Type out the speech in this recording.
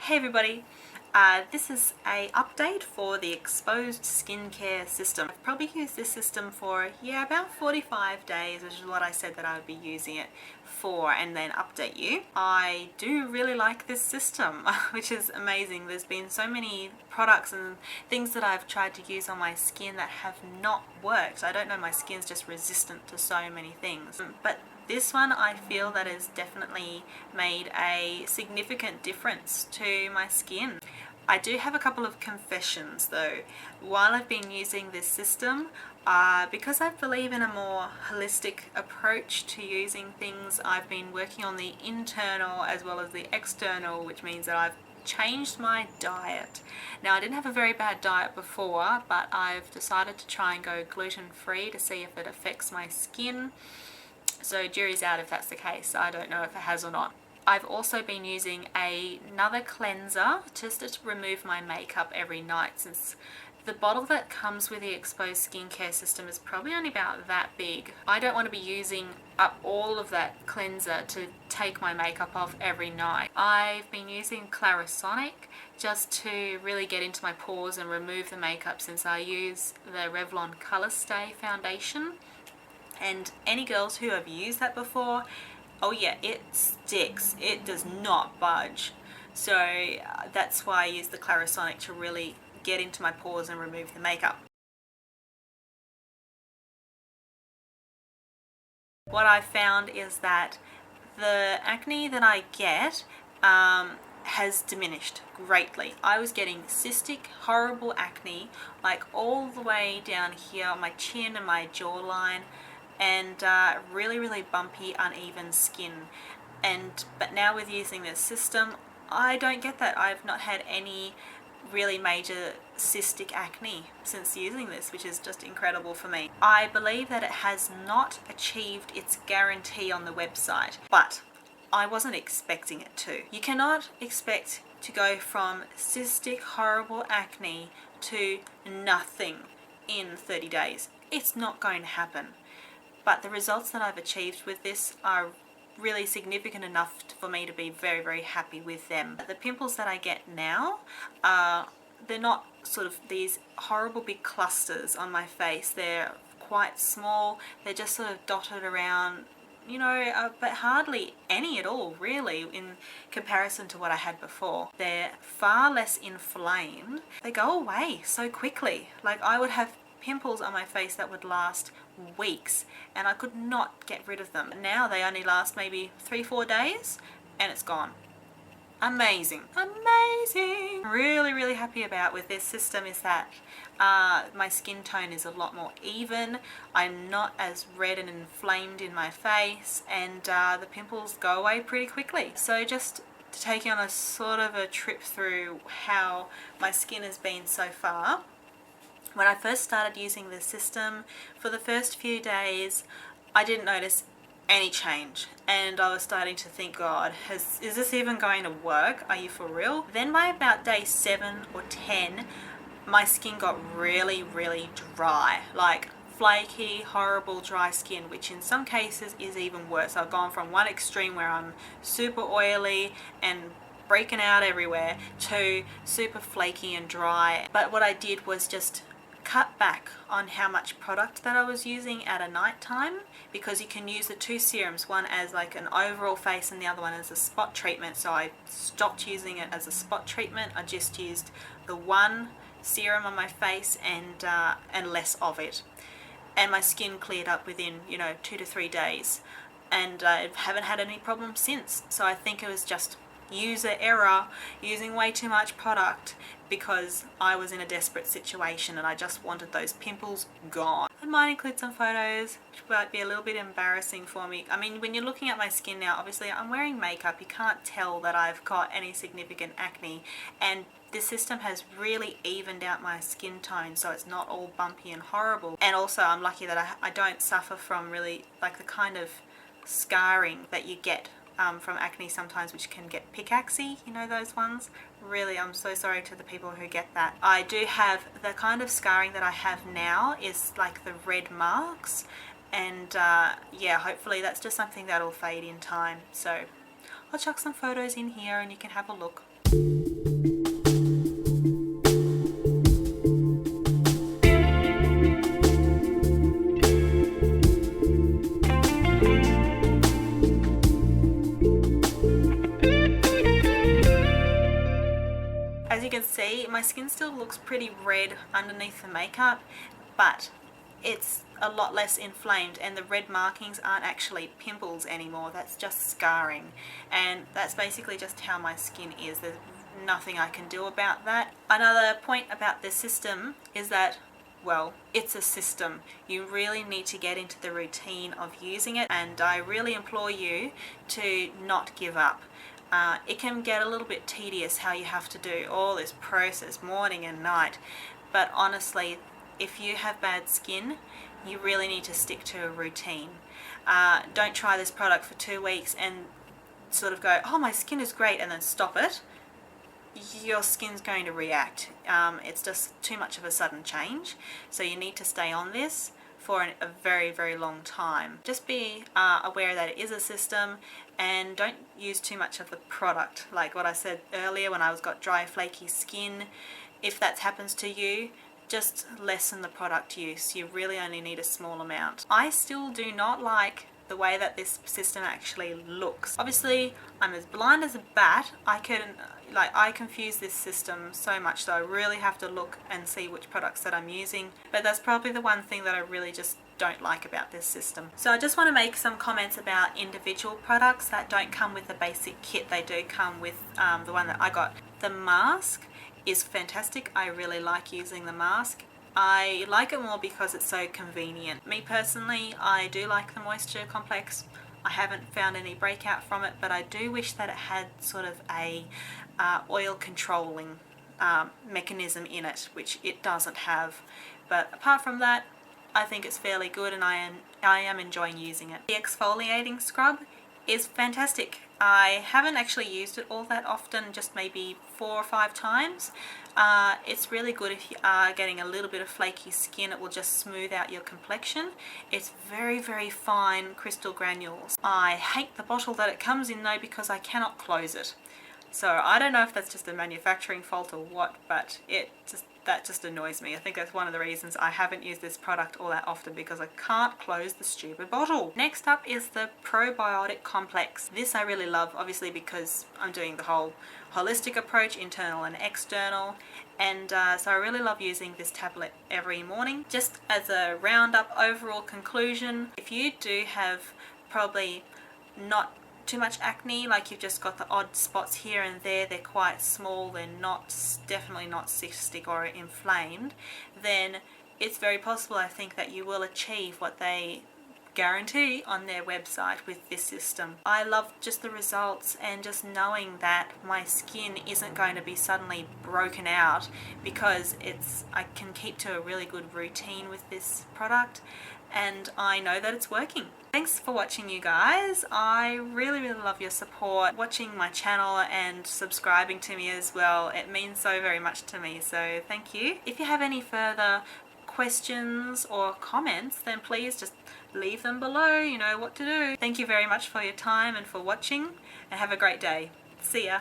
Hey everybody, this is a update for the exposed skincare system. I've probably used this system for about 45 days, which is what I said that I would be using it for, and then update you. I do really like this system, which is amazing. There's been so many products and things that I've tried to use on my skin that have not worked. I don't know, my skin's just resistant to so many things, but this one I feel that has definitely made a significant difference to my skin. I do have a couple of confessions though. While I've been using this system, because I believe in a more holistic approach to using things, I've been working on the internal as well as the external, which means that I've changed my diet. Now, I didn't have a very bad diet before, but I've decided to try and go gluten-free to see if it affects my skin. So jury's out if that's the case. I don't know if it has or not. I've also been using another cleanser just to remove my makeup every night, since the bottle that comes with the exposed skincare system is probably only about that big. I don't want to be using up all of that cleanser to take my makeup off every night. I've been using Clarisonic just to really get into my pores and remove the makeup, since I use the Revlon Color Stay foundation. And any girls who have used that before, oh yeah, it sticks. It does not budge. So that's why I use the Clarisonic to really get into my pores and remove the makeup. What I found is that the acne that I get has diminished greatly. I was getting cystic, horrible acne, like all the way down here on my chin and my jawline, and really bumpy, uneven skin. But now with using this system, I don't get that. I've not had any really major cystic acne since using this, which is just incredible for me. I believe that it has not achieved its guarantee on the website, but I wasn't expecting it to. You cannot expect to go from cystic, horrible acne to nothing in 30 days. It's not going to happen. But the results that I've achieved with this are really significant enough for me to be very happy with them. The pimples that I get now, they're not sort of these horrible big clusters on my face. They're quite small. They're just sort of dotted around, but hardly any at all really in comparison to what I had before. They're far less inflamed. They go away so quickly. Like, I would have pimples on my face that would last weeks and I could not get rid of them. Now they only last maybe 3-4 days and it's gone. Amazing. Really happy about with this system is that my skin tone is a lot more even. I'm not as red and inflamed in my face, and the pimples go away pretty quickly. So just to take you on a sort of a trip through how my skin has been so far. When I first started using this system, for the first few days, I didn't notice any change. And I was starting to think, God, is this even going to work? Are you for real? Then by about day 7 or 10, my skin got really dry. Like flaky, horrible dry skin, which in some cases is even worse. I've gone from one extreme where I'm super oily and breaking out everywhere to super flaky and dry. But what I did was just cut back on how much product that I was using at a night time, because you can use the two serums, one as like an overall face and the other one as a spot treatment. So I stopped using it as a spot treatment. I just used the one serum on my face and less of it, and my skin cleared up within 2 to 3 days, and I haven't had any problems since. So I think it was just user error, using way too much product, because I was in a desperate situation and I just wanted those pimples gone. I might include some photos, which might be a little bit embarrassing for me. I mean, when you're looking at my skin now, obviously I'm wearing makeup. You can't tell that I've got any significant acne, and this system has really evened out my skin tone, so it's not all bumpy and horrible. And also I'm lucky that I don't suffer from really like the kind of scarring that you get from acne sometimes, which can get picaxy, those ones. Really, I'm so sorry to the people who get that. I do have the kind of scarring that I have now is like the red marks, and yeah, hopefully that's just something that'll fade in time. So I'll chuck some photos in here and you can have a look. As you can see, my skin still looks pretty red underneath the makeup, but it's a lot less inflamed, and the red markings aren't actually pimples anymore. That's just scarring, and that's basically just how my skin is. There's nothing I can do about that. Another point about this system is that, well, it's a system. You really need to get into the routine of using it, and I really implore you to not give up. It can get a little bit tedious how you have to do all this process morning and night, but honestly, if you have bad skin, you really need to stick to a routine. Don't try this product for 2 weeks and sort of go, oh, my skin is great, and then stop it. Your skin's going to react. It's just too much of a sudden change, so you need to stay on this for a very, very long time. Just be aware that it is a system, and don't use too much of the product. Like what I said earlier, when I got dry, flaky skin, if that happens to you, just lessen the product use. You really only need a small amount. I still do not like the way that this system actually looks. Obviously, I'm as blind as a bat. I confuse this system so much that I really have to look and see which products that I'm using. But that's probably the one thing that I really just don't like about this system. So I just want to make some comments about individual products that don't come with the basic kit. They do come with the one that I got. The mask is fantastic. I really like using the mask. I like it more because it's so convenient. Me personally, I do like the moisture complex. I haven't found any breakout from it, but I do wish that it had sort of a oil controlling mechanism in it, which it doesn't have. But apart from that, I think it's fairly good, and I am enjoying using it. The exfoliating scrub is fantastic. I haven't actually used it all that often, just maybe 4 or 5 times. It's really good if you are getting a little bit of flaky skin. It will just smooth out your complexion. It's very, very fine crystal granules. I hate the bottle that it comes in though, because I cannot close it. So I don't know if that's just a manufacturing fault or what, but that just annoys me. I think that's one of the reasons I haven't used this product all that often, because I can't close the stupid bottle. Next up is the Probiotic Complex. This I really love, obviously, because I'm doing the whole holistic approach, internal and external, and so I really love using this tablet every morning. Just as a roundup overall conclusion, if you do have probably not too much acne, like you've just got the odd spots here and there, they're quite small, they're definitely not cystic or inflamed, then it's very possible, I think, that you will achieve what they guarantee on their website with this system. I love just the results, and just knowing that my skin isn't going to be suddenly broken out, because I can keep to a really good routine with this product, and I know that it's working. Thanks for watching, you guys. I really, really love your support, watching my channel and subscribing to me as well. It means so very much to me, so thank you. If you have any further questions or comments, then please just leave them below. You know what to do. Thank you very much for your time and for watching, and have a great day. See ya.